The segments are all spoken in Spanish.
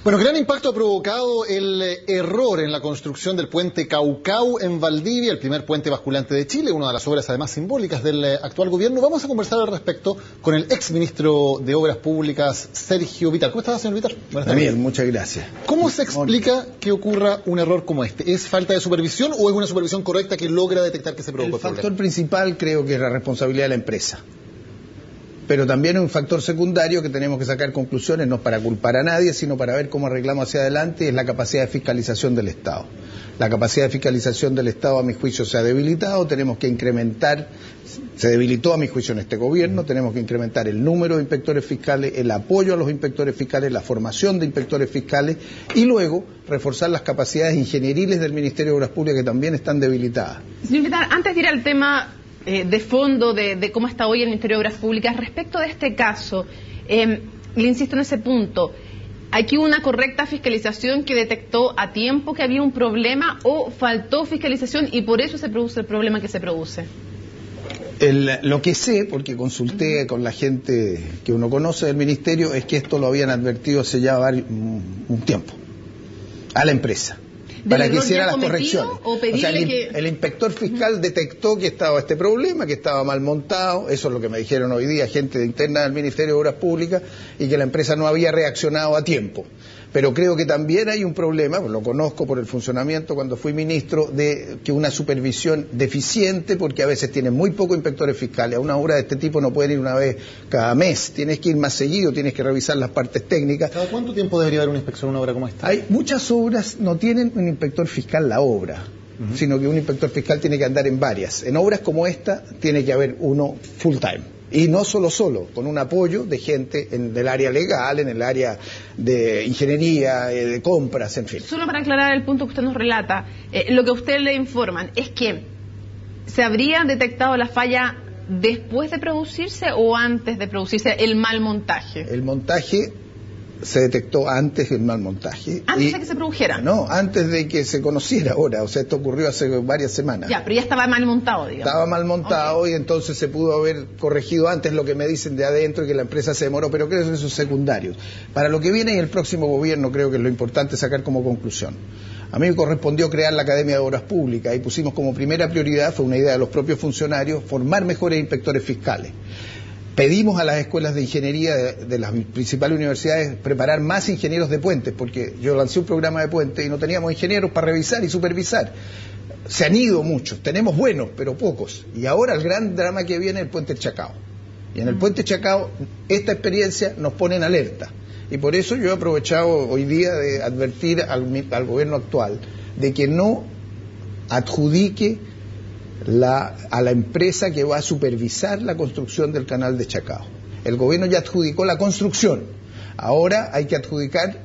Bueno, gran impacto ha provocado el error en la construcción del puente Caucau en Valdivia, el primer puente basculante de Chile, una de las obras además simbólicas del actual gobierno. Vamos a conversar al respecto con el exministro de Obras Públicas, Sergio Vitar. ¿Cómo está, señor Vitar? Buenas tardes. Bien, muchas gracias. ¿Cómo se explica que ocurra un error como este? ¿Es falta de supervisión o es una supervisión correcta que logra detectar que se provocó el problema? El factor principal creo que es la responsabilidad de la empresa. Pero también es un factor secundario que tenemos que sacar conclusiones, no para culpar a nadie, sino para ver cómo arreglamos hacia adelante, es la capacidad de fiscalización del Estado. La capacidad de fiscalización del Estado, a mi juicio, se ha debilitado, tenemos que incrementar, se debilitó a mi juicio en este gobierno, tenemos que incrementar el número de inspectores fiscales, el apoyo a los inspectores fiscales, la formación de inspectores fiscales y luego reforzar las capacidades ingenieriles del Ministerio de Obras Públicas que también están debilitadas. Señor Vitar, antes de ir al tema de fondo de cómo está hoy el Ministerio de Obras Públicas, respecto de este caso, le insisto en ese punto, ¿aquí hubo una correcta fiscalización que detectó a tiempo que había un problema o faltó fiscalización y por eso se produce el problema que se produce? Lo que sé, porque consulté con la gente que uno conoce del Ministerio, es que esto lo habían advertido hace ya un tiempo a la empresa, para que hiciera las correcciones. O sea, el inspector fiscal detectó que estaba este problema, que estaba mal montado, eso es lo que me dijeron hoy día gente interna del Ministerio de Obras Públicas, y que la empresa no había reaccionado a tiempo. Pero creo que también hay un problema, lo conozco por el funcionamiento cuando fui ministro, de que una supervisión deficiente, porque a veces tienen muy pocos inspectores fiscales. A una obra de este tipo no pueden ir una vez cada mes, tienes que ir más seguido, tienes que revisar las partes técnicas. ¿Cada cuánto tiempo debería haber una inspección en una obra como esta? Hay muchas obras, no tienen un inspector fiscal la obra, sino que un inspector fiscal tiene que andar en varias. En obras como esta tiene que haber uno full time. Y no solo, con un apoyo de gente en el área legal, en el área de ingeniería, de compras, en fin. Solo para aclarar el punto que usted nos relata, lo que a usted le informan es que ¿se habría detectado la falla después de producirse o antes de producirse el mal montaje? El montaje se detectó antes del mal montaje. ¿Antes de que se produjera? No, antes de que se conociera ahora, o sea, esto ocurrió hace varias semanas. Ya, pero ya estaba mal montado, digamos. Estaba mal montado, okay. Y entonces se pudo haber corregido antes lo que me dicen de adentro y que la empresa se demoró, pero creo que eso es secundario. Para lo que viene en el próximo gobierno creo que es lo importante sacar como conclusión. A mí me correspondió crear la Academia de Obras Públicas y pusimos como primera prioridad, fue una idea de los propios funcionarios, formar mejores inspectores fiscales. Pedimos a las escuelas de ingeniería de las principales universidades preparar más ingenieros de puentes, porque yo lancé un programa de puentes y no teníamos ingenieros para revisar y supervisar. Se han ido muchos, tenemos buenos, pero pocos. Y ahora el gran drama que viene es el puente Chacao. Y en el puente Chacao, esta experiencia nos pone en alerta. Y por eso yo he aprovechado hoy día de advertir al gobierno actual de que no adjudique a la empresa que va a supervisar la construcción del canal de Chacao. El gobierno ya adjudicó la construcción, ahora hay que adjudicar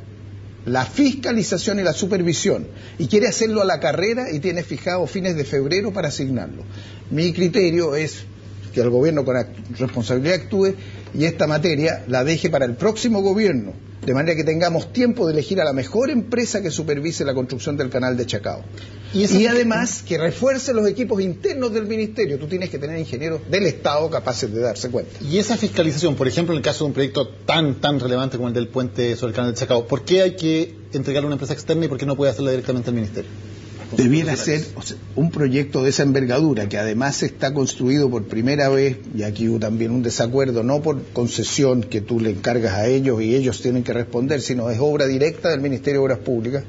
la fiscalización y la supervisión, y quiere hacerlo a la carrera y tiene fijado fines de febrero para asignarlo. Mi criterio es que el gobierno con responsabilidad actúe y esta materia la deje para el próximo gobierno, de manera que tengamos tiempo de elegir a la mejor empresa que supervise la construcción del canal de Chacao. Y además que refuerce los equipos internos del ministerio. Tú tienes que tener ingenieros del Estado capaces de darse cuenta. Y esa fiscalización, por ejemplo, en el caso de un proyecto tan relevante como el del puente sobre el canal de Chacao, ¿por qué hay que entregarle a una empresa externa y por qué no puede hacerla directamente al ministerio? Debiera ser un proyecto de esa envergadura, que además está construido por primera vez, y aquí hubo también un desacuerdo, no por concesión que tú le encargas a ellos y ellos tienen que responder, sino es obra directa del Ministerio de Obras Públicas,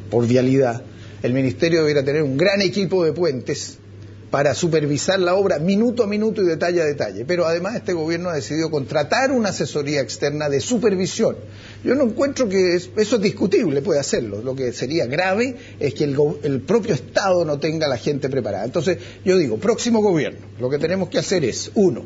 por vialidad. El Ministerio debiera tener un gran equipo de puentes para supervisar la obra minuto a minuto y detalle a detalle. Pero además este gobierno ha decidido contratar una asesoría externa de supervisión. Yo no encuentro que eso es discutible, puede hacerlo. Lo que sería grave es que el propio Estado no tenga la gente preparada. Entonces yo digo, próximo gobierno, lo que tenemos que hacer es, uno,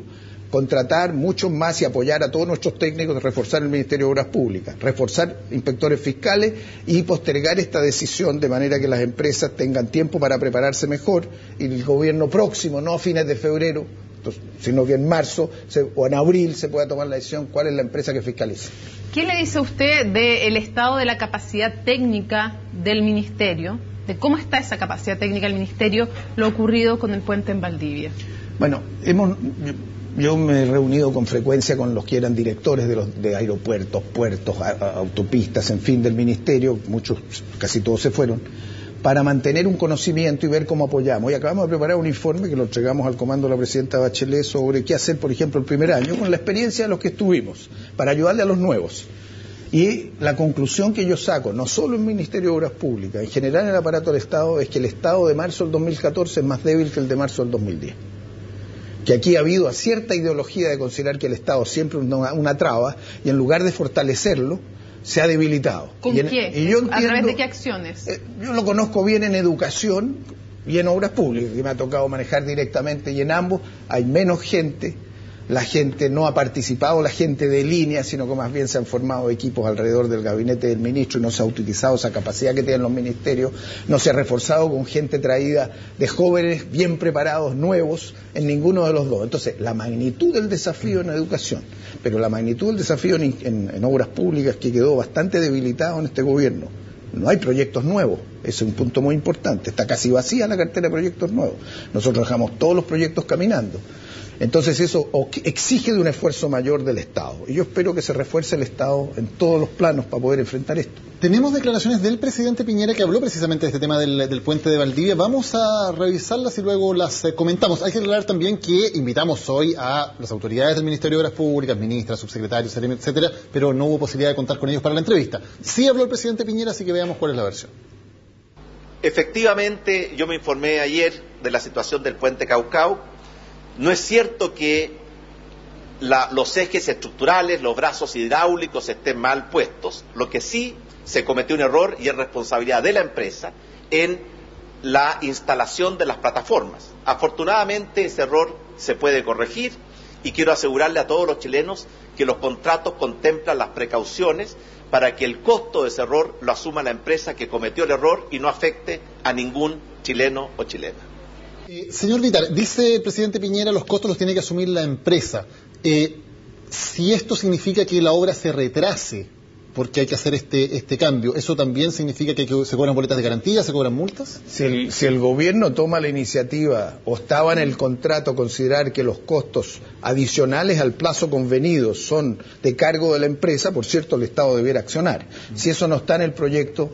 contratar muchos más y apoyar a todos nuestros técnicos, reforzar el Ministerio de Obras Públicas, reforzar inspectores fiscales y postergar esta decisión de manera que las empresas tengan tiempo para prepararse mejor y el gobierno próximo, no a fines de febrero, sino que en marzo o en abril se pueda tomar la decisión cuál es la empresa que fiscalice. ¿Qué le dice usted del estado de la capacidad técnica del Ministerio? ¿De cómo está esa capacidad técnica del Ministerio, lo ocurrido con el puente en Valdivia? Bueno, Yo me he reunido con frecuencia con los que eran directores de aeropuertos, puertos, autopistas, en fin, del ministerio, muchos, casi todos se fueron, para mantener un conocimiento y ver cómo apoyamos. Y acabamos de preparar un informe que lo entregamos al comando de la presidenta Bachelet sobre qué hacer, por ejemplo, el primer año, con la experiencia de los que estuvimos, para ayudarle a los nuevos. Y la conclusión que yo saco, no solo en el Ministerio de Obras Públicas, en general en el aparato del Estado, es que el Estado de marzo del 2014 es más débil que el de marzo del 2010. Que aquí ha habido cierta ideología de considerar que el Estado siempre es una traba, y en lugar de fortalecerlo, se ha debilitado. ¿Con qué? Y yo entiendo, ¿a través de qué acciones? Yo lo conozco bien en educación y en obras públicas, que me ha tocado manejar directamente, y en ambos hay menos gente. La gente no ha participado, la gente de línea, sino que más bien se han formado equipos alrededor del gabinete del ministro y no se ha utilizado esa capacidad que tienen los ministerios, no se ha reforzado con gente traída de jóvenes bien preparados, nuevos, en ninguno de los dos. Entonces, la magnitud del desafío en educación, pero la magnitud del desafío en obras públicas, que quedó bastante debilitado en este gobierno. No hay proyectos nuevos, ese es un punto muy importante, está casi vacía la cartera de proyectos nuevos. Nosotros dejamos todos los proyectos caminando. Entonces eso exige de un esfuerzo mayor del Estado. Y yo espero que se refuerce el Estado en todos los planos para poder enfrentar esto. Tenemos declaraciones del presidente Piñera que habló precisamente de este tema del puente de Valdivia. Vamos a revisarlas y luego las comentamos. Hay que aclarar también que invitamos hoy a las autoridades del Ministerio de Obras Públicas, ministras, subsecretarios, etcétera, pero no hubo posibilidad de contar con ellos para la entrevista. Sí habló el presidente Piñera, así que veamos cuál es la versión. Efectivamente, yo me informé ayer de la situación del puente Caucau. No es cierto que los ejes estructurales, los brazos hidráulicos estén mal puestos. Lo que sí se cometió un error, y es responsabilidad de la empresa, en la instalación de las plataformas. Afortunadamente ese error se puede corregir, y quiero asegurarle a todos los chilenos que los contratos contemplan las precauciones para que el costo de ese error lo asuma la empresa que cometió el error y no afecte a ningún chileno o chilena. Señor Vitar, dice el presidente Piñera, los costos los tiene que asumir la empresa. Si esto significa que la obra se retrase porque hay que hacer este cambio, ¿eso también significa que se cobran boletas de garantía, se cobran multas? Si el gobierno toma la iniciativa, o estaba en el contrato considerar que los costos adicionales al plazo convenido son de cargo de la empresa, por cierto, el Estado debiera accionar. Si eso no está en el proyecto,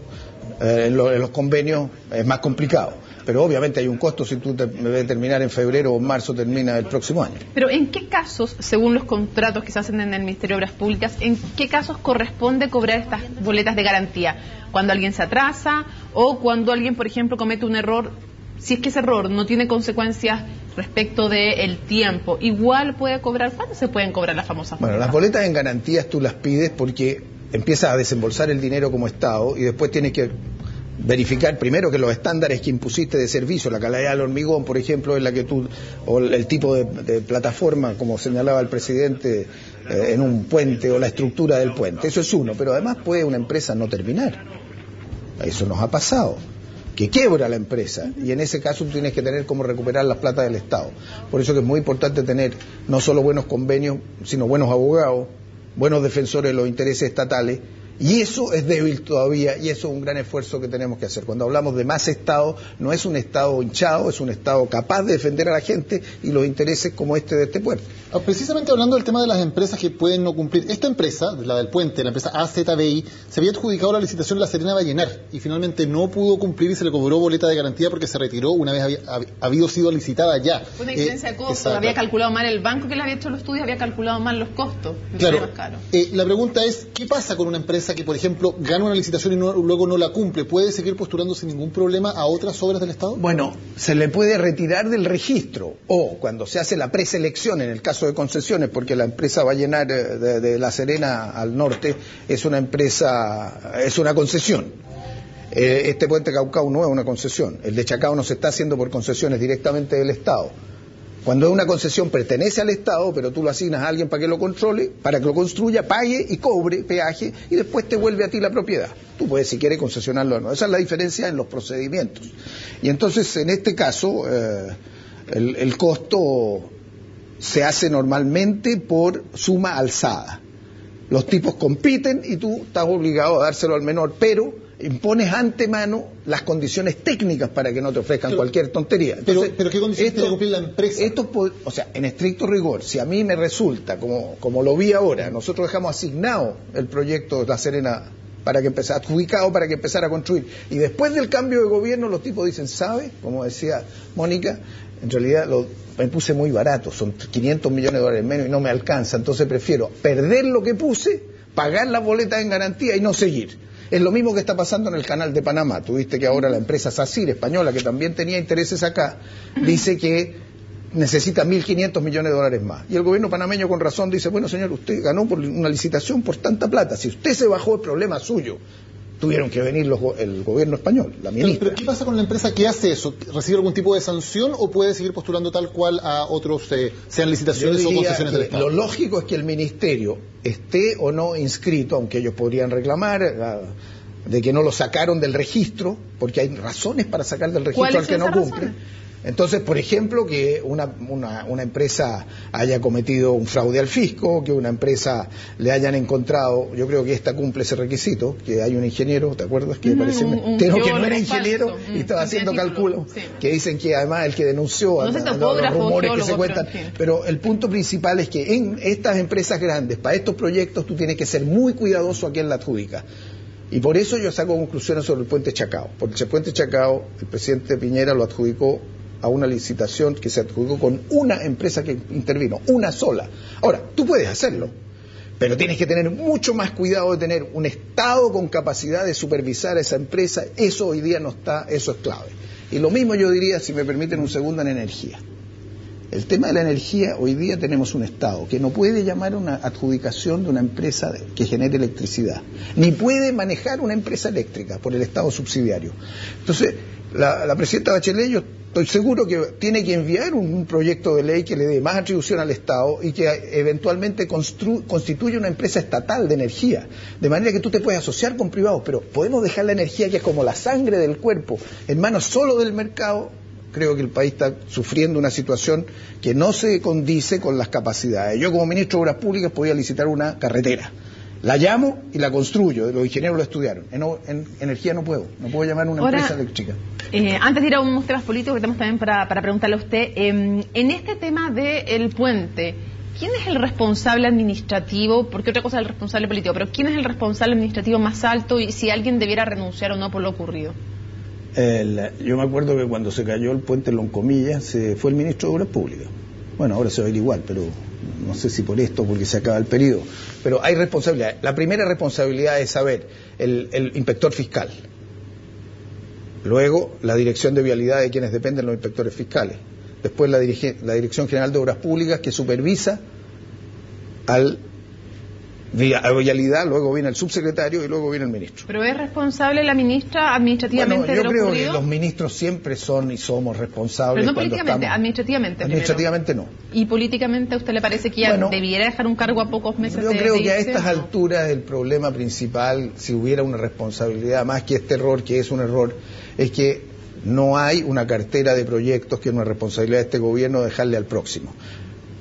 en los convenios, es más complicado. Pero obviamente hay un costo si tú debes terminar en febrero o marzo, termina el próximo año. Pero ¿en qué casos, según los contratos que se hacen en el Ministerio de Obras Públicas, en qué casos corresponde cobrar estas boletas de garantía? ¿Cuando alguien se atrasa o cuando alguien, por ejemplo, comete un error? Si es que ese error no tiene consecuencias respecto del tiempo, igual puede cobrar. ¿Cuándo se pueden cobrar las famosas boletas? Bueno, las boletas en garantías tú las pides porque empiezas a desembolsar el dinero como Estado y después tienes que verificar primero que los estándares que impusiste de servicio, la calidad del hormigón, por ejemplo, es la que tú, o el tipo de plataforma, como señalaba el presidente, en un puente, o la estructura del puente. Eso es uno, pero además puede una empresa no terminar. Eso nos ha pasado, que quiebra la empresa, y en ese caso tú tienes que tener cómo recuperar las plata del Estado. Por eso que es muy importante tener no solo buenos convenios, sino buenos abogados, buenos defensores de los intereses estatales. Y eso es débil todavía, y eso es un gran esfuerzo que tenemos que hacer. Cuando hablamos de más Estado, no es un Estado hinchado, es un Estado capaz de defender a la gente y los intereses como de este puerto. Precisamente hablando del tema de las empresas que pueden no cumplir, esta empresa, la del puente, la empresa AZBI, se había adjudicado la licitación La Serena Vallenar y finalmente no pudo cumplir y se le cobró boleta de garantía porque se retiró una vez habido sido licitada ya. Fue una diferencia de costo, había calculado mal el banco que le había hecho los estudios, había calculado mal los costos. Claro. Más caro. La pregunta es, ¿qué pasa con una empresa que, por ejemplo, gana una licitación y luego no la cumple? ¿Puede seguir postulando sin ningún problema a otras obras del Estado? Bueno, se le puede retirar del registro, o cuando se hace la preselección, en el caso de concesiones, porque la empresa Vallenar de La Serena al norte es una empresa, es una concesión. Este puente Caucau no es una concesión, el de Chacao no se está haciendo por concesiones directamente del Estado. Cuando es una concesión pertenece al Estado, pero tú lo asignas a alguien para que lo controle, para que lo construya, pague y cobre peaje y después te vuelve a ti la propiedad. Tú puedes, si quieres, concesionarlo o no. Esa es la diferencia en los procedimientos. Y entonces, en este caso, el costo se hace normalmente por suma alzada. Los tipos compiten y tú estás obligado a dárselo al menor, pero impones antemano las condiciones técnicas para que no te ofrezcan cualquier tontería. Entonces, pero ¿qué condiciones tiene que cumplir la empresa? O sea, en estricto rigor, si a mí me resulta, como lo vi ahora, nosotros dejamos asignado el proyecto de La Serena para que empezara, adjudicado para que empezara a construir, y después del cambio de gobierno los tipos dicen, ¿sabe? Como decía Mónica, en realidad me puse muy barato, son 500 millones de dólares menos y no me alcanza, entonces prefiero perder lo que puse, pagar las boletas en garantía y no seguir. Es lo mismo que está pasando en el canal de Panamá. Tuviste que ahora la empresa SACIR española, que también tenía intereses acá, dice que necesita 1.500 millones de dólares más. Y el gobierno panameño con razón dice, bueno señor, usted ganó por una licitación por tanta plata, si usted se bajó, el problema suyo. Tuvieron que venir el gobierno español, la ministra. Pero ¿qué pasa con la empresa que hace eso? ¿Recibe algún tipo de sanción o puede seguir postulando tal cual a otros, sean licitaciones o concesiones del Estado? Lo lógico es que el ministerio esté o no inscrito, aunque ellos podrían reclamar de que no lo sacaron del registro, porque hay razones para sacar del registro al que no cumple. Razones? Entonces, por ejemplo, que una empresa haya cometido un fraude al fisco, que una empresa le hayan encontrado, yo creo que esta cumple ese requisito, que hay un ingeniero, ¿te acuerdas? Que parece que no era ingeniero y estaba haciendo cálculos, sí. Que dicen que además el que denunció los rumores que se cuentan. Pero el punto principal es que en estas empresas grandes, para estos proyectos, tú tienes que ser muy cuidadoso a quien la adjudica. Y por eso yo saco conclusiones sobre el puente Chacao. Porque el puente Chacao, el presidente Piñera lo adjudicó a una licitación que se adjudicó con una empresa que intervino, una sola. Ahora, tú puedes hacerlo, pero tienes que tener mucho más cuidado de tener un Estado con capacidad de supervisar a esa empresa. Eso hoy día no está, eso es clave. Y lo mismo yo diría, si me permiten un segundo, en energía. El tema de la energía, hoy día tenemos un Estado que no puede llamar una adjudicación de una empresa que genere electricidad, ni puede manejar una empresa eléctrica por el Estado subsidiario. Entonces, la presidenta Bachelet, yo estoy seguro que tiene que enviar un proyecto de ley que le dé más atribución al Estado y que eventualmente constituya una empresa estatal de energía, de manera que tú te puedes asociar con privados, pero podemos dejar la energía, que es como la sangre del cuerpo, en manos solo del mercado. Creo que el país está sufriendo una situación que no se condice con las capacidades. Yo, como ministro de Obras Públicas, podía licitar una carretera. La llamo y la construyo, los ingenieros lo estudiaron. En energía no puedo llamar a una empresa eléctrica. Antes de ir a unos temas políticos que tenemos también para preguntarle a usted, en este tema del puente, ¿quién es el responsable administrativo? Porque otra cosa es el responsable político, pero ¿quién es el responsable administrativo más alto y si alguien debiera renunciar o no por lo ocurrido? Yo me acuerdo que cuando se cayó el puente en Loncomilla, se fue el ministro de Obras Públicas. Bueno, ahora se va a ir igual, pero no sé si por esto, porque se acaba el periodo. Pero hay responsabilidad. La primera responsabilidad es saber el inspector fiscal. Luego, la dirección de vialidad, de quienes dependen los inspectores fiscales. Después, la Dirección General de Obras Públicas, que supervisa a vialidad, luego viene el subsecretario y luego viene el ministro. ¿Pero es responsable la ministra administrativamente de lo ocurrido? Yo creo que los ministros siempre son y somos responsables. Pero no políticamente, administrativamente. Administrativamente no. ¿Y políticamente a usted le parece que ya debiera dejar un cargo a pocos meses Yo creo que a estas alturas el problema principal, si hubiera una responsabilidad, más que este error, que es un error, es que no hay una cartera de proyectos que es una responsabilidad de este gobierno dejarle al próximo.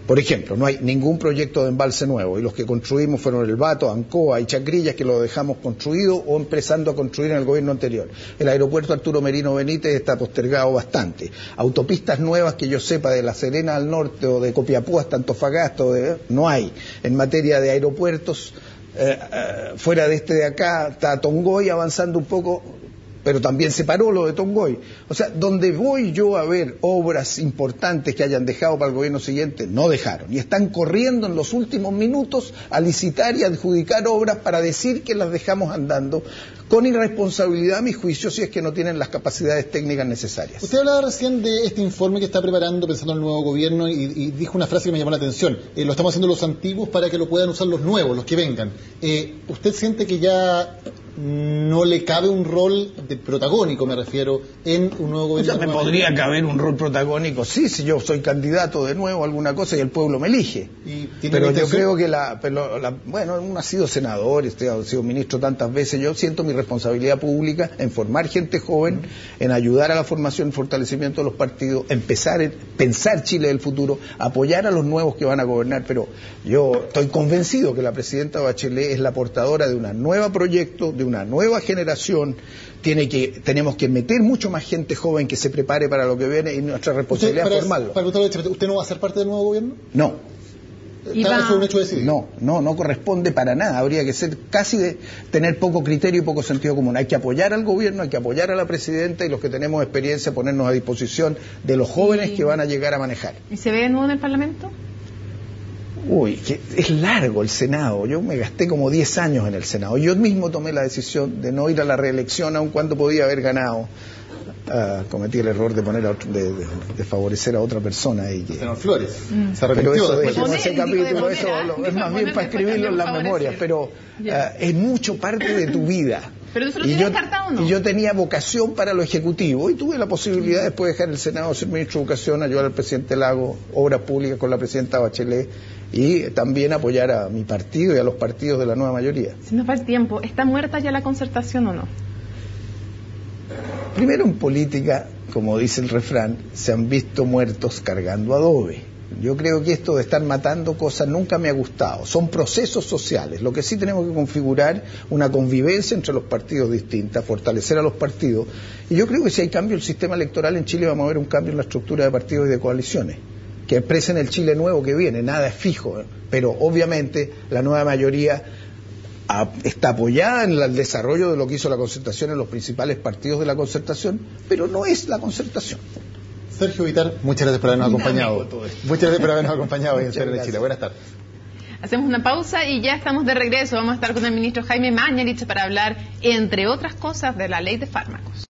Por ejemplo, no hay ningún proyecto de embalse nuevo y los que construimos fueron el Bato, Ancoa y Chacrillas, que lo dejamos construido o empezando a construir en el gobierno anterior. El aeropuerto Arturo Merino Benítez está postergado bastante. Autopistas nuevas que yo sepa, de La Serena al norte o de Copiapó hasta Antofagasta, no hay. En materia de aeropuertos, fuera de este de acá, está Tongoy avanzando un poco, pero también se paró lo de Tongoy. O sea, donde voy yo a ver obras importantes que hayan dejado para el gobierno siguiente, no dejaron. Y están corriendo en los últimos minutos a licitar y adjudicar obras para decir que las dejamos andando, con irresponsabilidad, a mi juicio, si es que no tienen las capacidades técnicas necesarias. Usted hablaba recién de este informe que está preparando pensando en el nuevo gobierno y dijo una frase que me llamó la atención. Lo estamos haciendo los antiguos para que lo puedan usar los nuevos, los que vengan. ¿Usted siente que ya no le cabe un rol de protagónico, me refiero, en un nuevo gobierno? Ya me podría caber un rol protagónico, sí, si yo soy candidato de nuevo a alguna cosa y el pueblo me elige. Pero yo creo que bueno, uno ha sido senador, ha sido ministro tantas veces, yo siento mi responsabilidad pública en formar gente joven, en ayudar a la formación y fortalecimiento de los partidos, pensar Chile del futuro, apoyar a los nuevos que van a gobernar, pero yo estoy convencido que la presidenta Bachelet es la portadora de un nuevo proyecto, de una nueva generación, tenemos que meter mucho más gente joven que se prepare para lo que viene y nuestra responsabilidad es formarlo. ¿Usted no va a ser parte del nuevo gobierno? No. ¿Eso es un hecho decidido? No corresponde para nada. Habría que ser casi de tener poco criterio y poco sentido común. Hay que apoyar al gobierno, hay que apoyar a la presidenta y los que tenemos experiencia ponernos a disposición de los jóvenes que van a llegar a manejar. ¿Y se ve de nuevo en el Parlamento? Uy, que es largo el Senado. Yo me gasté como 10 años en el Senado. Yo mismo tomé la decisión de no ir a la reelección, aun cuando podía haber ganado. Cometí el error de poner de favorecer a otra ahí. Senador Flores. Se pero eso dejemos ese capítulo, eso es más bien para escribirlo en las memorias, pero es mucho parte de tu vida. ¿Pero eso lo tienes descartado o no? Y yo tenía vocación para lo ejecutivo y tuve la posibilidad después de dejar el Senado, ser ministro de Educación, ayudar al presidente Lago, obras públicas con la presidenta Bachelet y también apoyar a mi partido y a los partidos de la nueva mayoría. Se nos va el tiempo. ¿Está muerta ya la concertación o no? Primero, en política, como dice el refrán, se han visto muertos cargando adobe. Yo creo que esto de estar matando cosas nunca me ha gustado. Son procesos sociales. Lo que sí tenemos que configurar una convivencia entre los partidos distintas, fortalecer a los partidos. Y yo creo que si hay cambio en el sistema electoral en Chile, vamos a ver un cambio en la estructura de partidos y de coaliciones, que expresen el Chile nuevo que viene. Nada es fijo, pero obviamente la nueva mayoría está apoyada en el desarrollo de lo que hizo la concertación en los principales partidos de la concertación, pero no es la concertación. Sergio Vitar, muchas gracias por habernos acompañado. Muchas gracias por habernos acompañado en Historia de Chile. Buenas tardes. Hacemos una pausa y ya estamos de regreso. Vamos a estar con el ministro Jaime Mañalich para hablar, entre otras cosas, de la ley de fármacos.